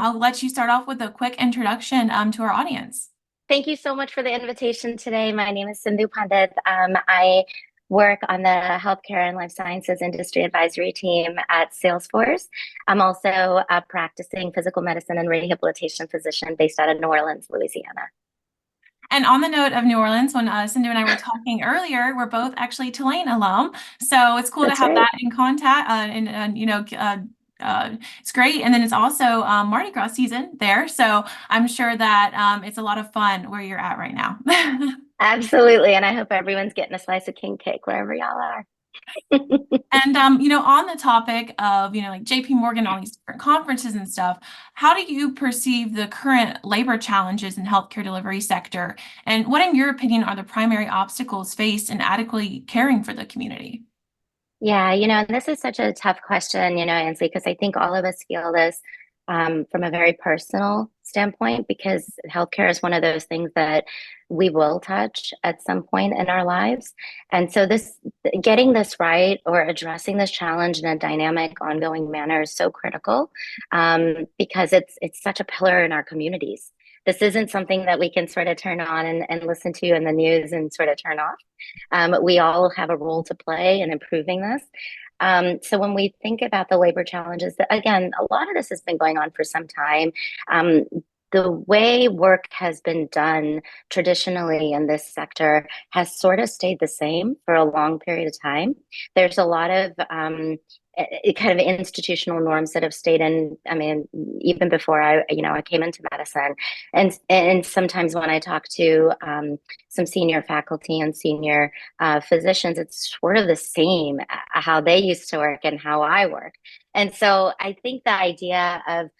I'll let you start off with a quick introduction to our audience. Thank you so much for the invitation today. My name is Sindhu Pandit. I work on the healthcare and life sciences industry advisory team at Salesforce. I'm also a practicing physical medicine and rehabilitation physician based out of New Orleans, Louisiana. And on the note of New Orleans, when Sindhu and I were talking earlier, we're both actually Tulane alum. So it's cool to That's have right. that in contact. It's great. And then it's also Mardi Gras season there. So I'm sure that it's a lot of fun where you're at right now. Absolutely. And I hope everyone's getting a slice of king cake wherever y'all are. And on the topic of, like JP Morgan, all these different conferences and stuff, how do you perceive the current labor challenges in healthcare delivery sector? And what, in your opinion, are the primary obstacles faced in adequately caring for the community? Yeah, and this is such a tough question, Ansley, because I think all of us feel this from a very personal standpoint, because healthcare is one of those things that we will touch at some point in our lives. And so getting this right or addressing this challenge in a dynamic, ongoing manner is so critical because it's such a pillar in our communities. This isn't something that we can sort of turn on and listen to in the news and sort of turn off. We all have a role to play in improving this. So when we think about the labor challenges, again, a lot of this has been going on for some time. The way work has been done traditionally in this sector has sort of stayed the same for a long period of time. There's a lot of kind of institutional norms that have stayed in. I mean, even before I came into medicine, and sometimes when I talk to some senior faculty and senior physicians, it's sort of the same how they used to work and how I work. And so I think the idea of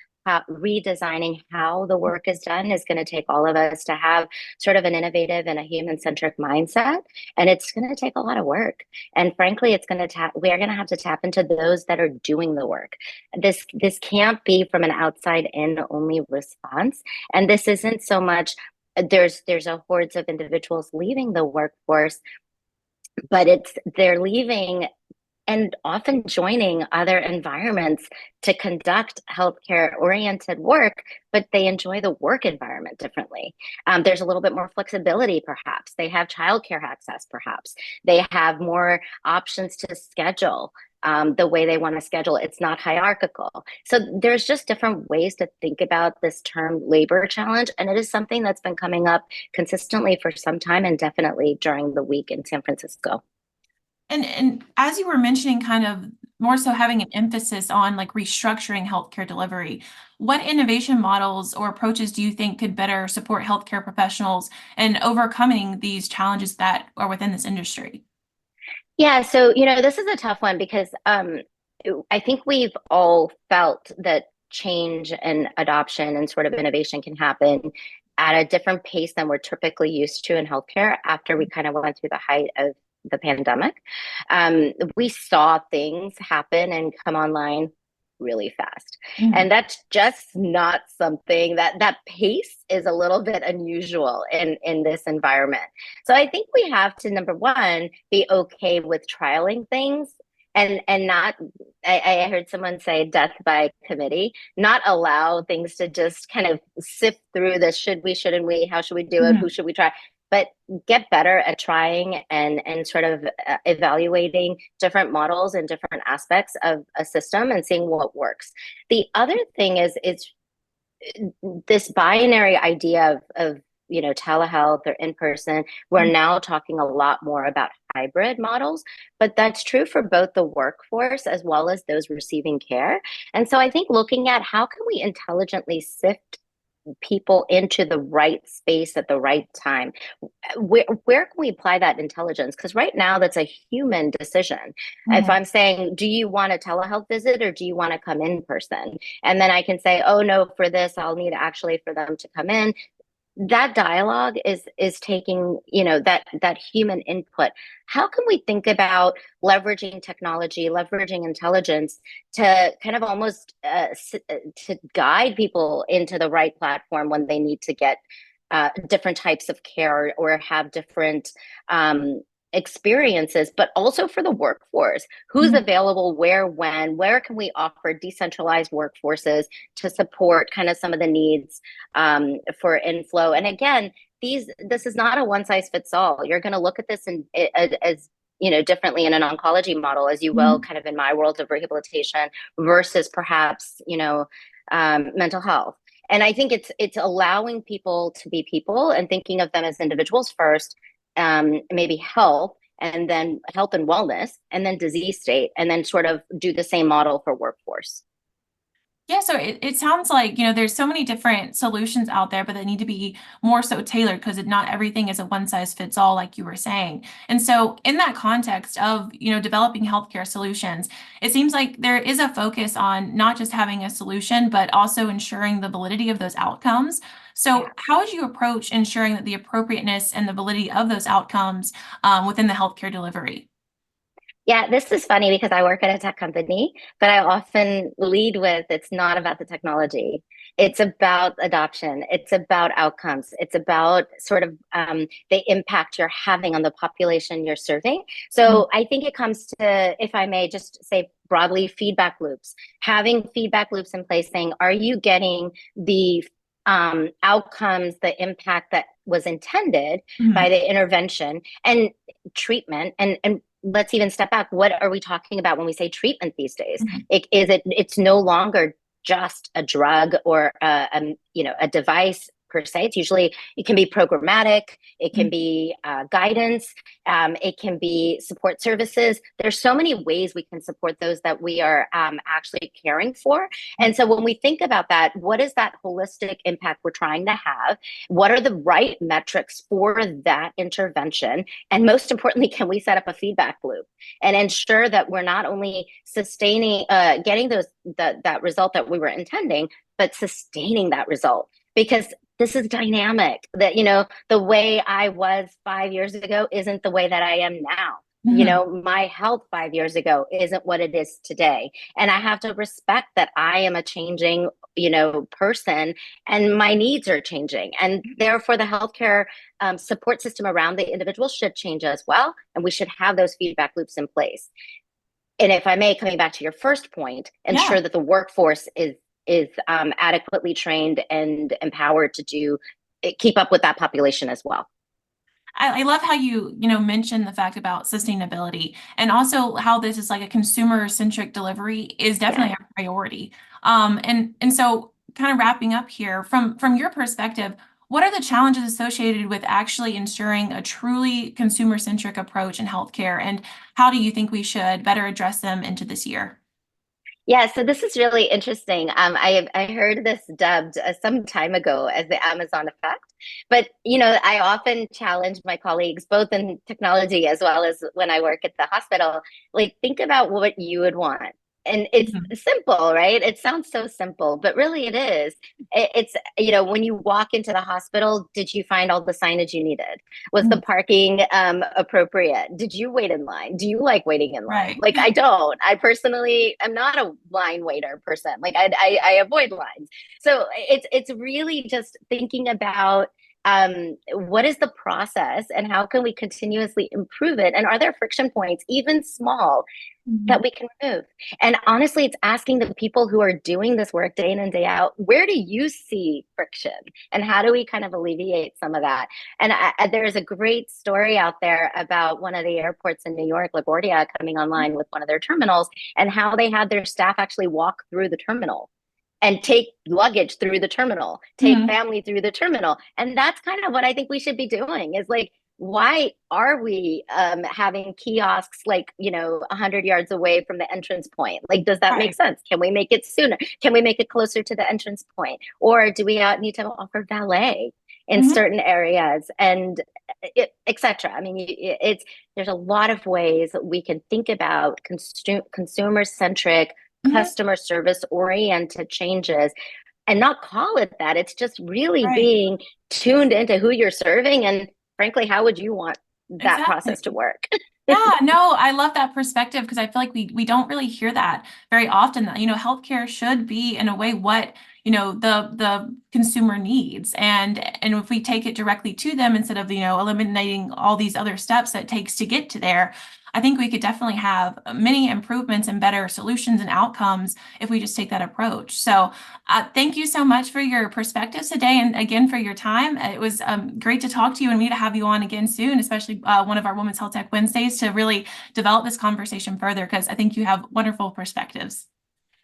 redesigning how the work is done is going to take all of us to have sort of an innovative and a human-centric mindset, and it's going to take a lot of work. And frankly, we are going to have to tap into those that are doing the work. This can't be from an outside in only response, and this isn't so much there's a hordes of individuals leaving the workforce, but they're leaving and often joining other environments to conduct healthcare oriented work, but they enjoy the work environment differently. There's a little bit more flexibility, perhaps. They have childcare access, perhaps. They have more options to schedule the way they want to schedule. It's not hierarchical. So there's just different ways to think about this term labor challenge. And it is something that's been coming up consistently for some time, and definitely during the week in San Francisco. And as you were mentioning, kind of more so having an emphasis on like restructuring healthcare delivery, what innovation models or approaches do you think could better support healthcare professionals in overcoming these challenges that are within this industry? Yeah, so this is a tough one because I think we've all felt that change and adoption and sort of innovation can happen at a different pace than we're typically used to in healthcare after we kind of went through the height of the pandemic. We saw things happen and come online really fast. Mhm. And that's just not something that pace is a little bit unusual in this environment. So I think we have to, number one, be okay with trialing things and not I heard someone say death by committee, not allow things to just kind of sift through the should we, shouldn't we, how should we do it, who Mhm. should we try, but get better at trying and sort of evaluating different models and different aspects of a system and seeing what works. The other thing is this binary idea of telehealth or in person. We're now talking a lot more about hybrid models, but that's true for both the workforce as well as those receiving care. And so I think looking at how can we intelligently sift people into the right space at the right time, where can we apply that intelligence? Because right now that's a human decision. If Mhm. I'm saying, do you want a telehealth visit or do you want to come in person, and then I can say, oh no, for this I'll need actually for them to come in. That dialogue is taking that human input. How can we think about leveraging technology, leveraging intelligence to kind of almost to guide people into the right platform when they need to get different types of care or have different experiences, but also for the workforce. Who's Mhm. available, where, when, where can we offer decentralized workforces to support kind of some of the needs for inflow? And again, this is not a one size fits all. You're going to look at this as differently in an oncology model, as you will Mhm. kind of in my world of rehabilitation versus perhaps, mental health. And I think it's allowing people to be people and thinking of them as individuals first, maybe health and wellness, and then disease state, and then sort of do the same model for workforce. Yeah, so it sounds like, there's so many different solutions out there, but they need to be more so tailored because not everything is a one size fits all, like you were saying. And so in that context of, developing healthcare solutions, it seems like there is a focus on not just having a solution, but also ensuring the validity of those outcomes. So how would you approach ensuring that the appropriateness and the validity of those outcomes within the healthcare delivery? Yeah, this is funny because I work at a tech company, but I often lead with it's not about the technology. It's about adoption. It's about outcomes. It's about sort of the impact you're having on the population you're serving. Mhm. So I think it comes to, if I may just say broadly, feedback loops. Having feedback loops in place saying, are you getting the outcomes, the impact that was intended by Mhm. the intervention and treatment, and let's even step back. What are we talking about when we say treatment these days? Mhm. It's no longer just a drug or a device per se. It can be programmatic, it can Mhm. be guidance, it can be support services. There's so many ways we can support those that we are actually caring for. And so when we think about that, what is that holistic impact we're trying to have? What are the right metrics for that intervention? And most importantly, can we set up a feedback loop and ensure that we're not only sustaining, getting that result that we were intending, but sustaining that result? Because this is dynamic. That the way I was 5 years ago isn't the way that I am now. Mhm. My health 5 years ago isn't what it is today, and I have to respect that I am a changing person, and my needs are changing, and therefore the healthcare support system around the individual should change as well, and we should have those feedback loops in place. And if I may, coming back to your first point, Yeah. ensure that the workforce is adequately trained and empowered to keep up with that population as well. I love how you mentioned the fact about sustainability and also how this is like a consumer-centric delivery is Yeah. definitely a priority. And so kind of wrapping up here, from your perspective, what are the challenges associated with actually ensuring a truly consumer-centric approach in healthcare, and how do you think we should better address them into this year? Yeah, so this is really interesting. I heard this dubbed some time ago as the Amazon effect, but I often challenge my colleagues, both in technology as well as when I work at the hospital. Like, think about what you would want, and it's Mhm. simple, right? It sounds so simple, but really it is. It's when you walk into the hospital, did you find all the signage you needed? Was the Mhm. parking appropriate? Did you wait in line? Do you like waiting in line? Right. Like, I don't. I personally am not a line waiter person. Like, I avoid lines. So it's really just thinking about what is the process and how can we continuously improve it? And are there friction points, even small, that Mhm. we can remove? And honestly, it's asking the people who are doing this work day in and day out, where do you see friction? And how do we kind of alleviate some of that? And there's a great story out there about one of the airports in New York, LaGuardia, coming online with one of their terminals, and how they had their staff actually walk through the terminal and take luggage through the terminal, take Mhm. family through the terminal. And that's kind of what I think we should be doing is like, why are we having kiosks like 100 yards away from the entrance point? Like, does that make Right. sense? Can we make it sooner? Can we make it closer to the entrance point? Or do we need to offer valet in Mhm. certain areas, and etc.? I mean, it's there's a lot of ways that we can think about consumer centric, Mhm. customer service oriented changes and not call it that. It's just really Right. being tuned into who you're serving and frankly, how would you want that Exactly. process to work. Yeah, no, I love that perspective because I feel like we don't really hear that very often. That, healthcare should be in a way what, the consumer needs. And if we take it directly to them instead of, eliminating all these other steps that it takes to get to there, I think we could definitely have many improvements and better solutions and outcomes if we just take that approach. So thank you so much for your perspectives today and again for your time. It was great to talk to you and we need to have you on again soon, especially one of our Women's Health Tech Wednesdays to really develop this conversation further because I think you have wonderful perspectives.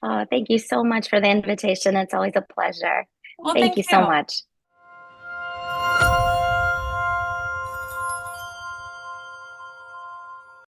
Oh, thank you so much for the invitation. It's always a pleasure. Well, Thank thank you so you. much.